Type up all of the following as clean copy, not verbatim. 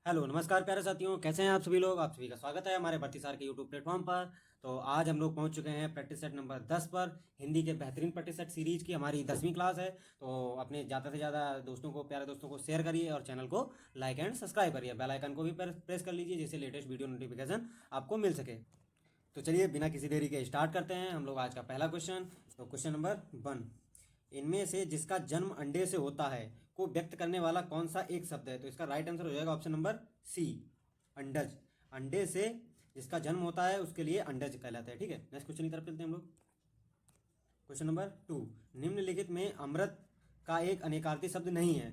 Hello नमस्कार प्यारे साथियों, कैसे हैं आप सभी लोग। आप सभी का स्वागत है हमारे भर्ती सार के यूट्यूब प्लेटफॉर्म पर। तो आज हम लोग पहुंच चुके हैं प्रैक्टिस सेट नंबर 10 पर। हिंदी के बेहतरीन प्रैक्टिस सेट सीरीज की हमारी 10वीं क्लास है। तो अपने ज़्यादा से ज़्यादा दोस्तों को, प्यारे दोस्तों को शेयर करिए और चैनल को लाइक एंड सब्सक्राइब करिए। बेल आइकन को भी प्रेस कर लीजिए जिससे लेटेस्ट वीडियो नोटिफिकेशन आपको मिल सके। तो चलिए बिना किसी देरी के स्टार्ट करते हैं हम लोग आज का पहला क्वेश्चन। तो क्वेश्चन नंबर 1, इनमें से जिसका जन्म अंडे से होता है को व्यक्त करने वाला कौन सा एक शब्द है। तो इसका राइट आंसर हो जाएगा ऑप्शन नंबर सी, अंडज। अंडे से जिसका जन्म होता है उसके लिए अंडज कहलाता है। ठीक है, नेक्स्ट क्वेश्चन की तरफ चलते हैं हम लोग। क्वेश्चन नंबर 2, निम्नलिखित में अमृत का एक अनेकार्थी शब्द नहीं है।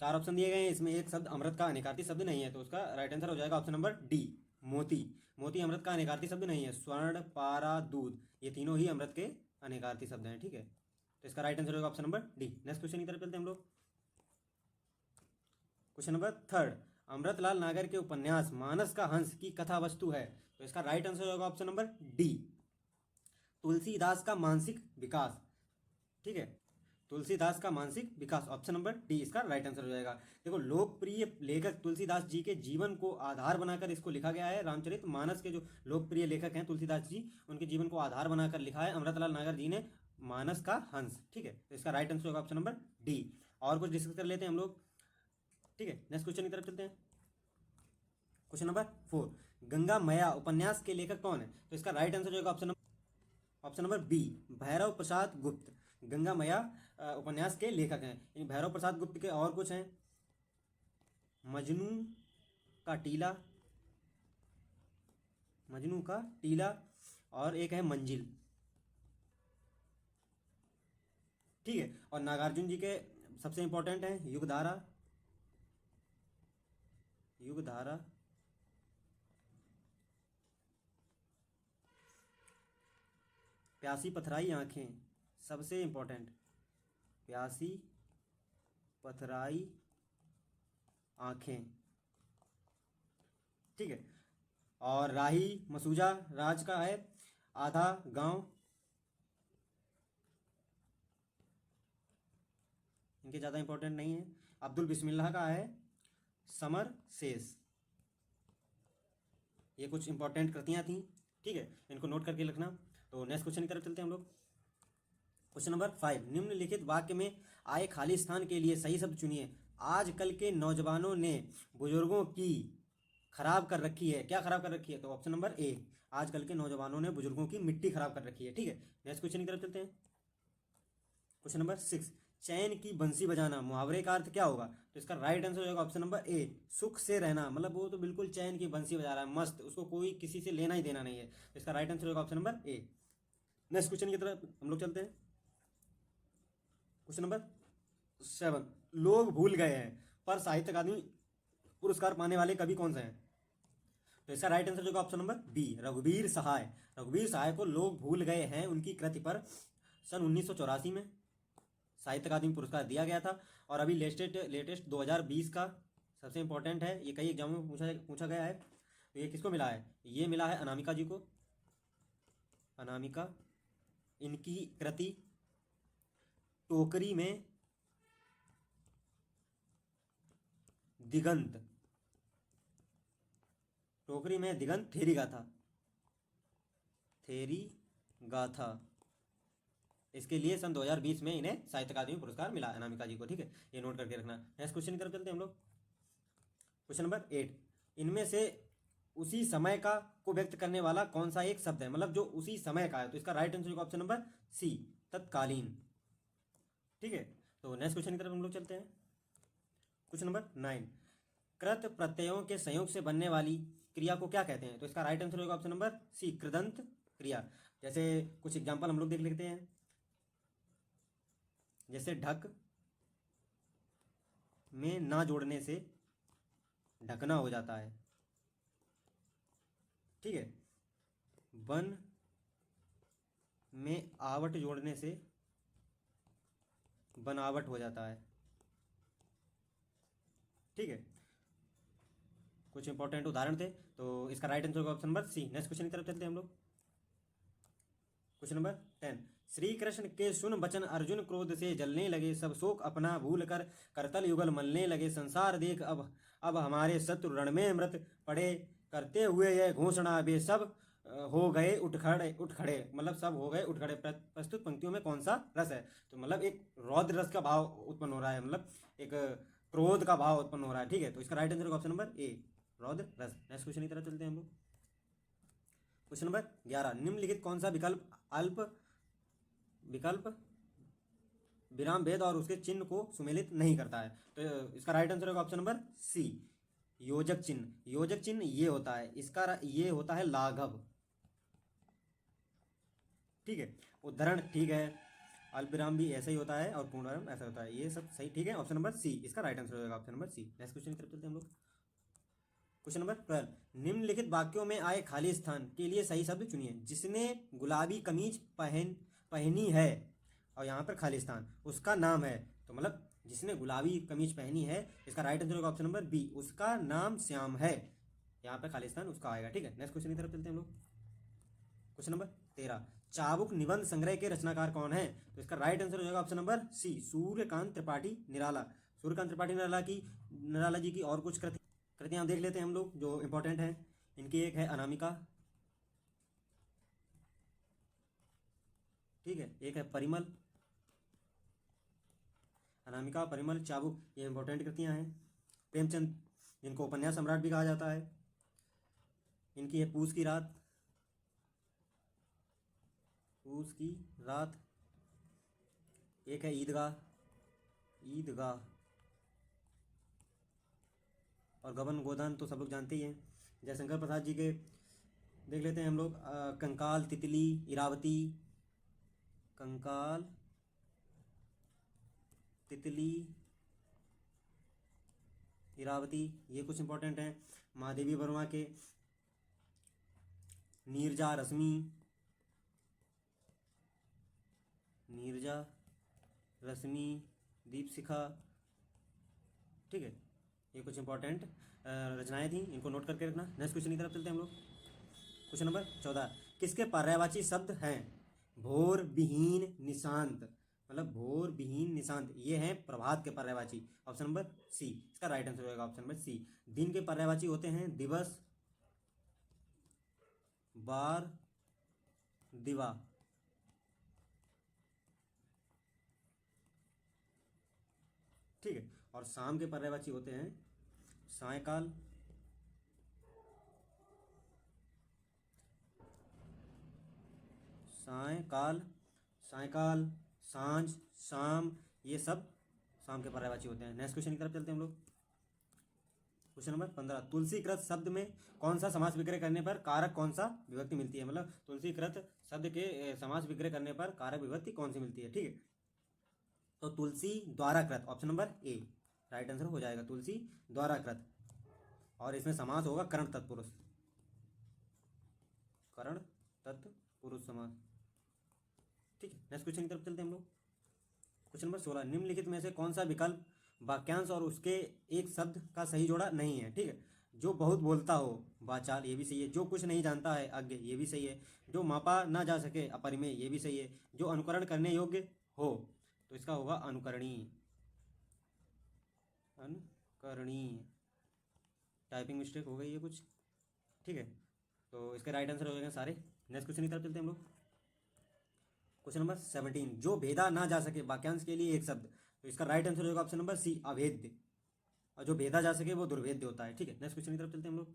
चार ऑप्शन दिए गए हैं, इसमें एक शब्द अमृत का अनेकार्थी शब्द नहीं है। तो उसका राइट आंसर हो जाएगा ऑप्शन नंबर डी, मोती। मोती अमृत का अनेकार्थी शब्द नहीं है। स्वर्ण, पारा, दूध, ये तीनों ही अमृत के अनेकार्थी शब्द हैं। ठीक है, तो इसका राइट आंसर होगा option number D. Next question की तरफ चलते हैं हम लोग। क्वेश्चन नंबर 3, अमृतलाल नागर के उपन्यास मानस का हंस की कथा वस्तु है। तो इसका राइट आंसर होगा ऑप्शन नंबर डी, तुलसीदास का मानसिक विकास। ठीक है, तुलसीदास का मानसिक विकास, ऑप्शन नंबर डी इसका राइट आंसर हो जाएगा। देखो, लोकप्रिय लेखक तुलसीदास जी के जीवन को आधार बनाकर इसको लिखा गया है। रामचरित मानस के जो लोकप्रिय लेखक हैं तुलसीदास जी, उनके जीवन को आधार बनाकर लिखा है अमृतलाल नागर जी ने मानस का हंस। ठीक है, तो इसका राइट आंसर होगा ऑप्शन नंबर डी। और कुछ डिस्कस कर लेते हैं हम लोग। ठीक है, नेक्स्ट क्वेश्चन की तरफ चलते हैं। क्वेश्चन नंबर 4, गंगा मैया उपन्यास के लेखक कौन है। तो इसका राइट आंसर होगा ऑप्शन नंबर बी, भैरव प्रसाद गुप्त। गंगा मैया उपन्यास के लेखक हैं। इन भैरव प्रसाद गुप्त के और कुछ हैं, मजनू का टीला, मजनू का टीला, और एक है मंजिल। ठीक है, और नागार्जुन जी के सबसे इंपॉर्टेंट हैं युगधारा, युगधारा, प्यासी पथराई आंखें, सबसे इंपॉर्टेंट, प्यासी पथराई आंखें। ठीक है, और राही मसूजा राज का है आधा गांव, इनके ज़्यादा इंपॉर्टेंट नहीं है। अब्दुल बिस्मिल्लाह का है समर शेष। ये कुछ इंपॉर्टेंट कृतियां थी। ठीक है, इनको नोट करके लिखना। तो नेक्स्ट क्वेश्चन की तरफ चलते हैं हम लोग। क्वेश्चन नंबर 5, निम्नलिखित वाक्य में आए खाली स्थान के लिए सही शब्द चुनिए। आजकल के नौजवानों ने बुजुर्गों की खराब कर रखी है। क्या खराब कर रखी है। तो ऑप्शन नंबर ए, आजकल के नौजवानों ने बुजुर्गों की मिट्टी खराब कर रखी है। ठीक है, नेक्स्ट क्वेश्चन की तरफ चलते हैं। क्वेश्चन नंबर 6, चैन की बंसी बजाना मुहावरे का अर्थ क्या होगा। तो इसका राइट आंसर होगा ऑप्शन नंबर ए, सुख से रहना। मतलब वो तो बिल्कुल चैन की बंसी बजा रहा है, मस्त, उसको कोई किसी से लेना ही देना नहीं है। तो इसका राइट आंसर होगा ऑप्शन नंबर ए। नेक्स्ट क्वेश्चन की तरफ हम लोग चलते हैं। क्वेश्चन नंबर 7, लोग भूल गए हैं पर साहित्य अकादमी पुरस्कार पाने वाले कवि कौन से हैं। तो इसका राइट आंसर होगा ऑप्शन नंबर बी, रघुवीर सहाय। रघुवीर सहाय को लोग भूल गए हैं उनकी कृति पर सन 1984 में साहित्य अकादमी पुरस्कार दिया गया था। और अभी लेटेस्ट 2020 का सबसे इंपॉर्टेंट है, ये कई एग्जामों में पूछा पूछा गया है। तो ये किसको मिला है, ये मिला है अनामिका जी को। अनामिका, इनकी कृति टोकरी में दिगंत, टोकरी में दिगंत थेरी गाथा, थेरी गाथा, इसके लिए सन 2020 में इन्हें साहित्य अकादमी पुरस्कार मिला अनामिका जी को। ठीक है, ये नोट करके रखना। नेक्स्ट क्वेश्चन की तरफ चलते हैं हम लोग। क्वेश्चन नंबर 8, इनमें से उसी समय का को व्यक्त करने वाला कौन सा एक शब्द है। मतलब जो उसी समय का है। तो इसका राइट आंसर होगा ऑप्शन नंबर सी, तत्कालीन। ठीक है, तो नेक्स्ट क्वेश्चन की तरफ हम लोग चलते हैं। क्वेश्चन नंबर 9, कृत प्रत्ययों के संयोग से बनने वाली क्रिया को क्या कहते हैं। तो इसका राइट आंसर होगा ऑप्शन नंबर सी, कृदंत क्रिया। जैसे कुछ एग्जांपल हम लोग देख लेते हैं। जैसे ढक में ना जोड़ने से ढकना हो जाता है। ठीक है, वन में आवट जोड़ने से बनावट हो जाता है। ठीक है, कुछ इंपॉर्टेंट उदाहरण थे। तो इसका राइट आंसर होगा option number C. Next question की तरफ चलते हैं हम लोग। क्वेश्चन नंबर 10, श्री कृष्ण के सुन बचन अर्जुन क्रोध से जलने लगे, सब शोक अपना भूल कर करतल युगल मलने लगे, संसार देख अब हमारे शत्रु रण में मृत पड़े, करते हुए यह घोषणा वे सब हो गए उठ खड़े, मतलब सब हो गए उठ खड़े। प्रस्तुत पंक्तियों में कौन सा रस है? तो मतलब एक रौद्र रस का भाव उत्पन्न हो रहा है, मतलब एक क्रोध का भाव उत्पन्न हो रहा है, ठीक है। तो इसका राइट आंसर होगा ऑप्शन नंबर ए, रौद्र रस। नेक्स्ट क्वेश्चन की तरफ चलते हैं हम लोग। क्वेश्चन नंबर 11, निम्नलिखित कौन सा विकल्प विराम भेद और उसके चिन्ह को सुमेलित नहीं करता है? तो इसका राइट आंसर होगा ऑप्शन नंबर सी, योजक चिन्ह। योजक चिन्ह ये होता है, इसका ये होता है लाघव, ठीक है। उद्धरण ठीक है, अल्पविराम भी ऐसा ही होता है और पूर्णविराम ऐसा होता है, ये सब सही, ठीक है। ऑप्शन नंबर सी इसका राइट आंसर होगा, option number C. Next question की तरफ चलते हैं हम लोग। क्वेश्चन नंबर 12, निम्नलिखित वाक्यों में आए खाली स्थान के लिए सही शब्द चुनिए। जिसने गुलाबी कमीज पहनी है, और यहाँ पर खाली स्थान उसका नाम है, तो मतलब जिसने गुलाबी कमीज पहनी है, इसका राइट आंसर होगा ऑप्शन नंबर बी, उसका नाम श्याम है। यहाँ पर खाली स्थान उसका आएगा, ठीक है। नेक्स्ट क्वेश्चन की तरफ चलते हैं हम लोग। क्वेश्चन नंबर 13, चाबुक निबंध संग्रह के रचनाकार कौन है? तो इसका राइट आंसर हो जाएगा option number C, Suryakant Tripathi Nirala. Suryakant Tripathi Nirala ji की और कुछ कृतियां देख लेते हैं हम लोग जो इंपॉर्टेंट है। इनकी एक है अनामिका, ठीक है, एक है परिमल। अनामिका, परिमल, चाबुक, ये इंपॉर्टेंट कृतियां हैं। प्रेमचंद, जिनको उपन्यास सम्राट भी कहा जाता है, इनकी है पूस की रात, पूस की रात। एक है ईदगाह, ईदगाह। और गबन गोदान तो सब लोग जानते ही हैं। जयशंकर प्रसाद जी के देख लेते हैं हम लोग। कंकाल, तितली, इरावती। कंकाल, तितली, इरावती, ये कुछ इंपॉर्टेंट हैं। महादेवी वर्मा के नीरजा रश्मि, नीरजा रश्मि, दीपशिखा, ठीक है। ये कुछ इंपॉर्टेंट रचनाएं थी, इनको नोट करके रखना। नेक्स्ट क्वेश्चन की तरफ चलते हैं हम लोग। क्वेश्चन नंबर 14, किसके पर्यायवाची शब्द हैं? भोर, विहीन, निशांत। मतलब भोर, विहीन, निशांत, ये हैं प्रभात के पर्यायवाची। ऑप्शन नंबर सी इसका राइट आंसर होगा, ऑप्शन नंबर सी। दिन के पर्यायवाची होते हैं दिवस, बार, दिवा, ठीक है। और शाम के पर्यायवाची होते हैं सायकाल, सायकाल, सायकाल, सांझ, शाम, ये सब शाम के पर्यायवाची होते हैं। नेक्स्ट क्वेश्चन की तरफ चलते हैं हम लोग। क्वेश्चन नंबर 15, तुलसीकृत शब्द में कौन सा समास विग्रह करने पर कारक कौन सा विभक्ति मिलती है? मतलब तुलसीकृत शब्द के समास विग्रह करने पर कारक विभक्ति कौन सी मिलती है, ठीक है। तो तुलसी द्वाराकृत, option number A right answer हो जाएगा, तुलसी द्वाराकृत। और इसमें समास होगा करण तत्पुरुष, करण तत्पुरुष समास, ठीक है। नेक्स्ट क्वेश्चन की तरफ चलते हैं हम लोग। क्वेश्चन नंबर 16, निम्नलिखित में से कौन सा विकल्प वाक्यांश और उसके एक शब्द का सही जोड़ा नहीं है, ठीक है। जो बहुत बोलता हो, वाचाल, ये भी सही है। जो कुछ नहीं जानता है, अज्ञ, ये भी सही है। जो मापा ना जा सके, अपरिमेय, ये भी सही है। जो अनुकरण करने योग्य हो, तो इसका होगा अनुकरणीय, अनुकरणीय। टाइपिंग मिस्टेक हो गई है कुछ, ठीक है। तो इसके राइट आंसर हो जाएंगे सारे। नेक्स्ट क्वेश्चन की तरफ चलते हैं हम लोग। क्वेश्चन नंबर 17, जो भेदा ना जा सके, वाक्यांश के लिए एक शब्द, तो इसका राइट आंसर होगा ऑप्शन नंबर सी, अभेद्य। और जो भेदा जा सके वो दुर्भेद्य होता है, ठीक है। नेक्स्ट क्वेश्चन की तरफ चलते हैं हम लोग।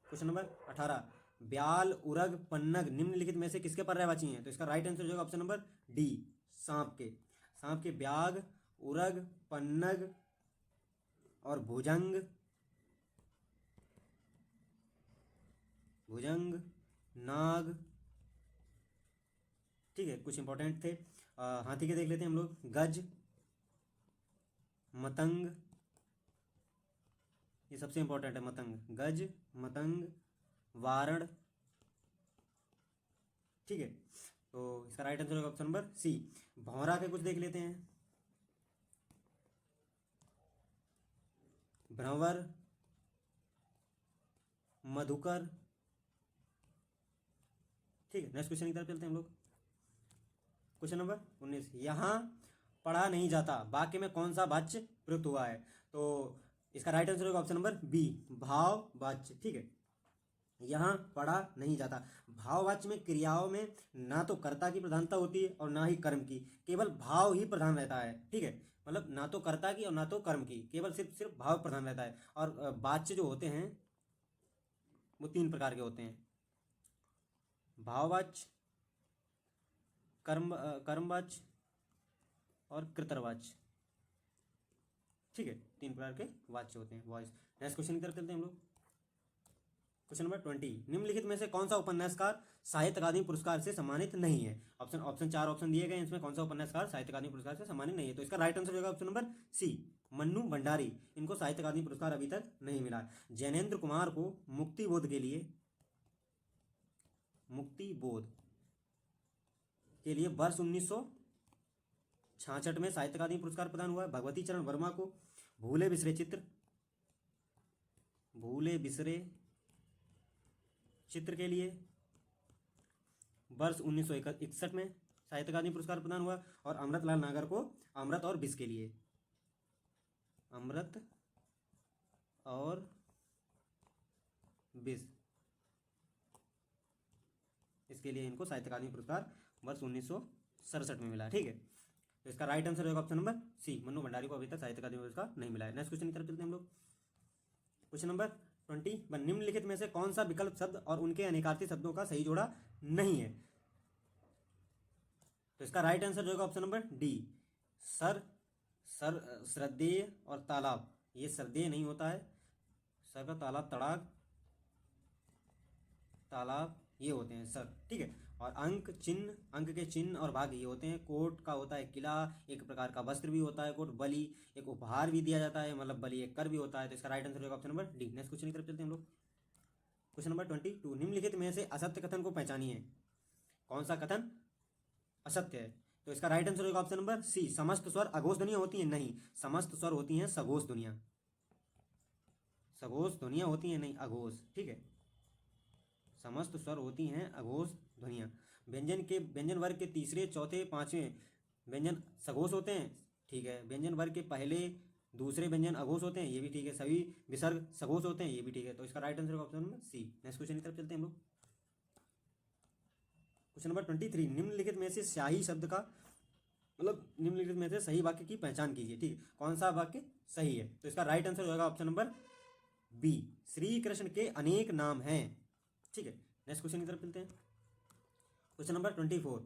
क्वेश्चन नंबर 18, ब्याल, उरग, पन्नग निम्नलिखित में से किसके पर्यायवाची हैं? तो इसका राइट आंसर हो जाएगा ऑप्शन नंबर डी, सांप के। सांप के ब्याग, उरग, पन्नग और भुजंग, भुजंग, नाग, ठीक है। कुछ इंपॉर्टेंट थे। हाथी के देख लेते हैं हम लोग। गज, मतंग, ये सबसे इंपॉर्टेंट है, मतंग, गज, मतंग, वारण, ठीक है। तो इसका राइट आंसर होगा ऑप्शन नंबर सी। भौरा के कुछ देख लेते हैं। भ्रंवर, मधुकर, ठीक है, नेक्स्ट क्वेश्चन की तरफ चलते हैं हम लोग। क्वेश्चन नंबर 19, यहाँ पढ़ा नहीं जाता वाक्य में कौन सा वाच्य प्रयुक्त हुआ है? तो इसका राइट आंसर होगा ऑप्शन नंबर बी, भाववाच्य। ठीक है, यहाँ पढ़ा नहीं जाता, भाववाच्य में क्रियाओं में ना तो कर्ता की प्रधानता होती है और ना ही कर्म की, केवल भाव ही प्रधान रहता है। ठीक है, मतलब ना तो कर्ता की और ना तो कर्म की, केवल सिर्फ सिर्फ भाव प्रधान रहता है। और वाच्य जो होते हैं वो 3 प्रकार के होते हैं, भाववाच्य, कर्मवाच्य और कृतवाच्य। ठीक है, 3 प्रकार के वाच्य होते हैं, वॉइस। नेक्स्ट क्वेश्चन की तरफ चलते हैं हम लोग। क्वेश्चन नंबर 20, निम्नलिखित में से कौन सा उपन्यासकार साहित्य अकादमी पुरस्कार से सम्मानित नहीं है? ऑप्शन 4 ऑप्शन दिए गए, इसमें कौन सा उपन्यासकार साहित्य अकादमी पुरस्कार से सम्मानित नहीं है? तो इसका राइट आंसर होगा option number C, Mannu Bhandari. इनको साहित्य अकादमी पुरस्कार अभी तक नहीं मिला। जैनेन्द्र कुमार को मुक्तिबोध के लिए वर्ष 1966 में साहित्य अकादमी पुरस्कार प्रदान हुआ है। भगवती चरण वर्मा को भूले बिसरे चित्र के लिए वर्ष 1961 में साहित्य अकादमी पुरस्कार प्रदान हुआ। और अमृतलाल नागर को अमृत और विष इसके लिए इनको साहित्य अकादमी पुरस्कार वर्ष 1967 में मिला। ठीक है, तो इसका राइट आंसर होगा option number C, Mannu Bhandari को अभी तक साहित्य अकादमी पुरस्कार नहीं मिला है। नेक्स्ट क्वेश्चन की तरफ चलते हैं हम लोग। क्वेश्चन नंबर 21, निम्नलिखित में से कौन सा विकल्प शब्द और उनके अनेकार्थी शब्दों का सही जोड़ा नहीं है? तो इसका राइट आंसर होगा ऑप्शन नंबर डी, श्रद्धेय और तालाब। ये श्रद्धेय नहीं होता है, सर का तालाब, तड़ाग, तालाब ये होते हैं सर। ठीक है, और अंक के चिन्ह और भाग ये होते हैं। कोट का होता है किला, एक प्रकार का वस्त्र भी होता है कोट। बलि एक उपहार भी दिया जाता है, मतलब बलि एक कर भी होता है। तो इसका राइट आंसर होगा option number D. Next question की तरफ चलते हैं हम लोग। क्वेश्चन नंबर 22, निम्नलिखित में से असत्य कथन को पहचानिए। कौन सा कथन असत्य है? तो इसका राइट आंसर होगा ऑप्शन नंबर सी, समस्त स्वर अघोष ध्वनियां होती हैं। नहीं, समस्त स्वर होती हैं सघोष ध्वनियां होती हैं, नहीं अघोष। ठीक है, समस्त स्वर होती हैं अघोष ध्वनियां। व्यंजन वर्ग के तीसरे, चौथे, पांचवें व्यंजन सघोष होते हैं। ठीक है, व्यंजन वर्ग के पहले दूसरे व्यंजन अघोष होते हैं, ये भी ठीक है। सभी विसर्ग सघोष होते हैं, ये भी ठीक है। तो इसका राइट आंसर होगा option number C. Next question की तरफ चलते हैं हम लोग। क्वेश्चन नंबर 23, निम्नलिखित में से शाही शब्द का निम्नलिखित में से सही वाक्य की पहचान कीजिए। ठीक है, कौन सा वाक्य सही है? तो इसका राइट आंसर होगा option number B, Shri Krishna के अनेक नाम हैं। ठीक है, नेक्स्ट क्वेश्चन की तरफ चलते हैं। क्वेश्चन नंबर 24,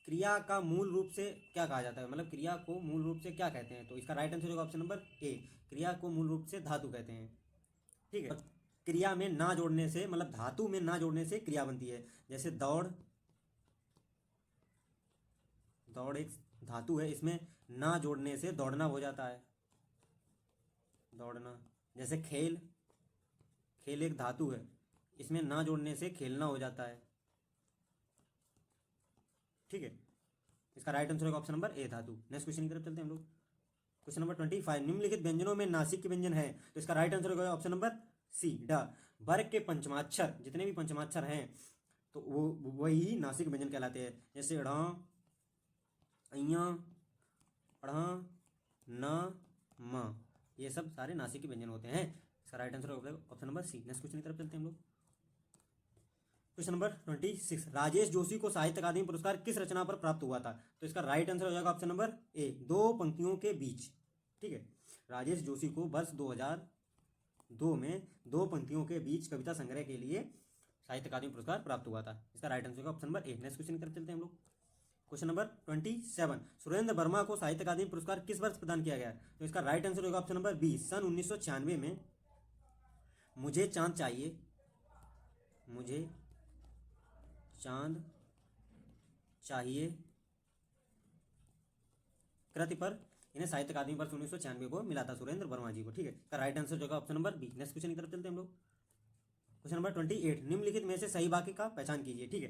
क्रिया का मूल रूप से क्या कहा जाता है? क्रिया को मूल रूप से क्या कहते हैं? तो इसका राइट आंसर होगा ऑप्शन नंबर ए, क्रिया को मूल रूप से धातु कहते हैं। ठीक है, क्रिया में ना जोड़ने से, धातु में ना जोड़ने से क्रिया बनती है। जैसे दौड़ एक धातु है, इसमें ना जोड़ने से दौड़ना हो जाता है, दौड़ना। जैसे खेल एक धातु है, इसमें ना जोड़ने से खेलना हो जाता है। ठीक है, इसका राइट आंसर होगा ऑप्शन नंबर ए, धातु। नेक्स्ट क्वेश्चन की तरफ चलते हैं हम लोग। क्वेश्चन नंबर 25, निम्नलिखित व्यंजनों में नासिक के व्यंजन है। तो इसका राइट आंसर होगा ऑप्शन नंबर सी, ड। वर्ग के पंचमाक्षर, जितने भी पंचमाक्षर हैं तो वो वही नासिक व्यंजन कहलाते हैं। जैसे ढ़, अइया, अढ़, न, म, ये सब सारे नासिक के व्यंजन होते हैं। इसका राइट आंसर होगा option number C. Next question की तरफ चलते हैं हम लोग। क्वेश्चन नंबर 26, राजेश जोशी को साहित्य अकादमी पुरस्कार किस रचना पर प्राप्त हुआ था? तो इसका राइट आंसर हो जाएगा ऑप्शन नंबर ए, दो पंक्तियों के बीच। ठीक है, राजेश जोशी को वर्ष 2002 में दो पंक्तियों के बीच कविता संग्रह के लिए साहित्य अकादमी पुरस्कार प्राप्त हुआ था। इसका राइट आंसर होगा ऑप्शन नंबर ए। नेक्स्ट क्वेश्चन की तरफ चलते हैं हम लोग। क्वेश्चन नंबर 27, सुरेंद्र वर्मा को साहित्य अकादमी पुरस्कार किस वर्ष प्रदान किया गया? तो इसका राइट आंसर होगा ऑप्शन नंबर बी, सन 1996 में मुझे चांद चाहिए कृति पर इन्हें साहित्य अकादमी वर्ष 1996 को मिला था, सुरेंद्र वर्मा जी को। ठीक है, का राइट आंसर होगा option number B. Next question की तरफ चलते हैं हम लोग। क्वेश्चन नंबर 28, निम्नलिखित में से सही वाक्य का पहचान कीजिए। ठीक है,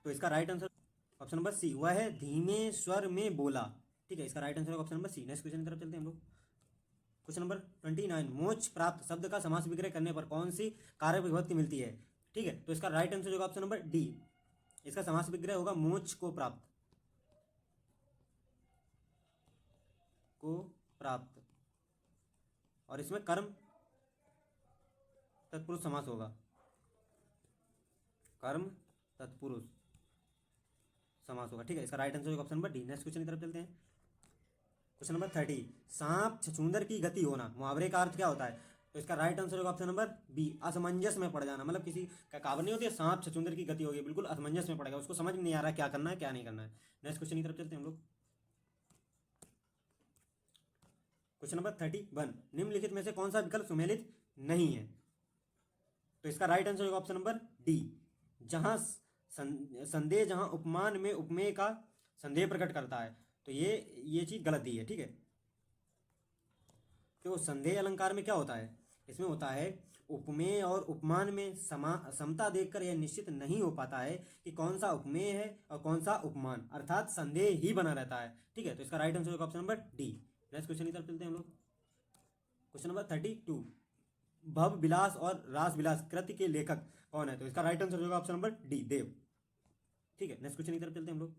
तो इसका right answer option number C, वह है धीमे स्वर में बोला। ठीक है, इसका राइट आंसर होगा option number C. Next question की तरफ चलते हैं हम लोग। क्वेश्चन नंबर 29, मोक्ष प्राप्त शब्द का समास विग्रह करने पर कौन सी कारक विभक्ति मिलती है? ठीक है, तो इसका राइट आंसर होगा ऑप्शन नंबर डी। इसका समास विग्रह होगा मोक्ष को प्राप्त, को प्राप्त, और इसमें कर्म तत्पुरुष समास होगा, कर्म तत्पुरुष समास होगा। ठीक है, इसका राइट आंसर होगा option number D. Next question की तरफ चलते हैं। क्वेश्चन नंबर 30, सांप छछूंदर की गति होना, मुहावरे का अर्थ क्या होता है? तो इसका राइट आंसर होगा ऑप्शन नंबर बी, असमंजस में पड़ जाना। मतलब किसी का कहावत नहीं होती है सांप छछूंदर की गति होगी, बिल्कुल असमंजस में पड़ेगा, उसको समझ में नहीं आ रहा क्या करना है क्या नहीं करना है। नेक्स्ट क्वेश्चन की तरफ चलते हैं हम लोग। क्वेश्चन नंबर 31, निम्नलिखित में से कौन सा विकल्प सुमेलित नहीं है? तो इसका राइट आंसर होगा ऑप्शन नंबर डी, जहां संदेह जहां उपमान में उपमेय का संदेह प्रकट करता है, तो ये चीज गलत दी है। ठीक है, तो संदेह अलंकार में क्या होता है? इसमें होता है उपमेय और उपमान में समता देखकर यह निश्चित नहीं हो पाता है कि कौन सा उपमेय है और कौन सा उपमान, अर्थात संदेह ही बना रहता है। ठीक है, तो इसका राइट आंसर होगा option number D. Next question की तरफ चलते हैं हम लोग। क्वेश्चन नंबर 32, भव विलास और रास विलास कृति के लेखक कौन है? तो इसका राइट आंसर होगा ऑप्शन नंबर डी, देव। ठीक है, नेक्स्ट क्वेश्चन की तरफ चलते हैं हम लोग।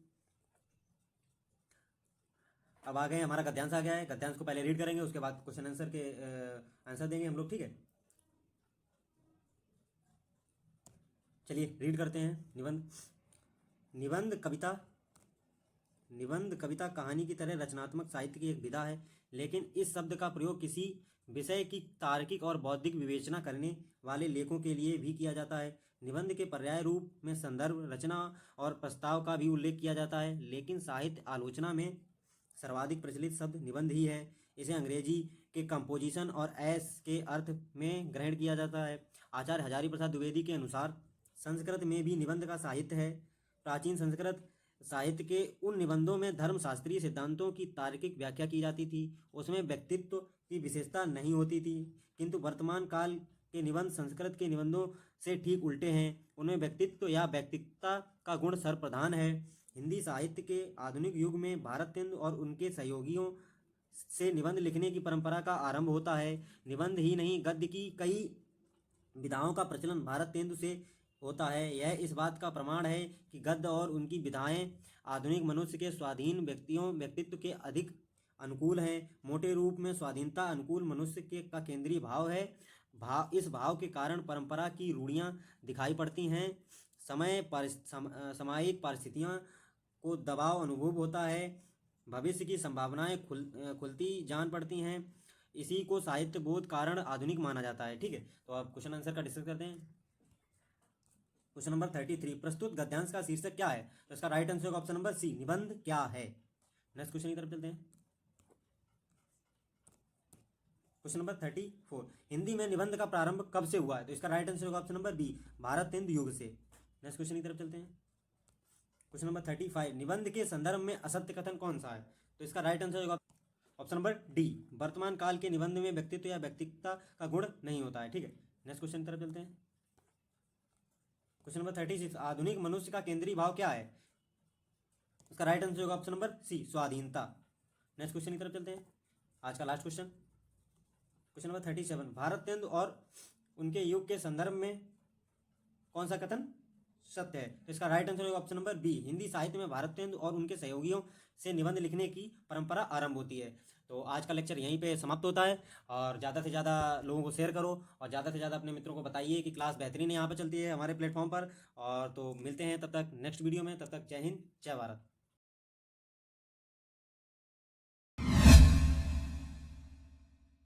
अब आ गए, हमारा गद्यांश आ गया है। गद्यांश को पहले रीड करेंगे, उसके बाद क्वेश्चन आंसर के आंसर देंगे हम लोग। ठीक है, चलिए रीड करते हैं। निबंध, निबंध कविता कहानी की तरह रचनात्मक साहित्य की एक विधा है, लेकिन इस शब्द का प्रयोग किसी विषय की तार्किक और बौद्धिक विवेचना करने वाले लेखों के लिए भी किया जाता है। निबंध के पर्याय रूप में संदर्भ, रचना और प्रस्ताव का भी उल्लेख किया जाता है, लेकिन साहित्य आलोचना में सर्वाधिक प्रचलित शब्द निबंध ही है। इसे अंग्रेजी के कंपोजिशन और एस के अर्थ में ग्रहण किया जाता है। आचार्य हजारी प्रसाद द्विवेदी के अनुसार संस्कृत में भी निबंध का साहित्य है। प्राचीन संस्कृत साहित्य के उन निबंधों में धर्मशास्त्रीय सिद्धांतों की तार्किक व्याख्या की जाती थी, उसमें व्यक्तित्व की विशेषता नहीं होती थी, किंतु वर्तमान काल के निबंध संस्कृत के निबंधों से ठीक उल्टे हैं, उनमें व्यक्तित्व या व्यक्तिकता का गुण सर्वप्रधान है। हिंदी साहित्य के आधुनिक युग में भारतेंदु और उनके सहयोगियों से निबंध लिखने की परंपरा का आरंभ होता है। निबंध ही नहीं, गद्य की कई विधाओं का प्रचलन भारतेंदु से होता है। यह इस बात का प्रमाण है कि गद्य और उनकी विधाएं आधुनिक मनुष्य के स्वाधीन व्यक्तित्व के अधिक अनुकूल हैं। मोटे रूप में स्वाधीनता अनुकूल मनुष्य के का केंद्रीय भाव है। इस भाव के कारण परंपरा की रूढ़ियां दिखाई पड़ती हैं। सामायिक परिस्थितियां को दबाव अनुभव होता है। भविष्य की संभावनाएं खुलती जान पड़ती हैं। इसी को साहित्य बोध कारण आधुनिक माना जाता है। ठीक है, तो अब क्वेश्चन आंसर का डिस्कस करते हैं। क्वेश्चन नंबर 33, प्रस्तुत गद्यांश का शीर्षक क्या है? तो इसका राइट आंसर होगा ऑप्शन नंबर सी, निबंध क्या है। नेक्स्ट क्वेश्चन की तरफ चलते हैं। क्वेश्चन नंबर 34, हिंदी में निबंध का प्रारंभ कब से हुआ है? तो इसका राइट आंसर होगा ऑप्शन नंबर बी, भारतेंदु युग से। नेक्स्ट क्वेश्चन की तरफ चलते हैं। क्वेश्चन नंबर 35, निबंध के संदर्भ में असत्य कथन कौन सा है? तो इसका राइट आंसर होगा ऑप्शन नंबर डी, वर्तमान काल के निबंध में व्यक्तित्व या व्यक्तिकता का गुण नहीं होता है। ठीक है, नेक्स्ट क्वेश्चन की तरफ चलते हैं। क्वेश्चन नंबर 36, आधुनिक मनुष्य का केंद्रीय भाव क्या है? इसका राइट आंसर होगा ऑप्शन नंबर सी, स्वाधीनता। नेक्स्ट क्वेश्चन की तरफ चलते हैं, आज का last question. Question number 37, Bharatendu और उनके युग के संदर्भ में कौन सा कथन सत्य है? तो इसका राइट आंसर होगा ऑप्शन नंबर बी, हिंदी साहित्य में भारतेंदु और उनके सहयोगियों से निबंध लिखने की परंपरा आरंभ होती है। तो आज का लेक्चर यहीं पे समाप्त होता है, और ज़्यादा से ज़्यादा लोगों को शेयर करो और ज़्यादा से ज़्यादा अपने मित्रों को बताइए कि क्लास बेहतरीन यहाँ पर चलती है हमारे प्लेटफॉर्म पर। और तो मिलते हैं तब तक नेक्स्ट वीडियो में, तब तक जय हिंद जय भारत।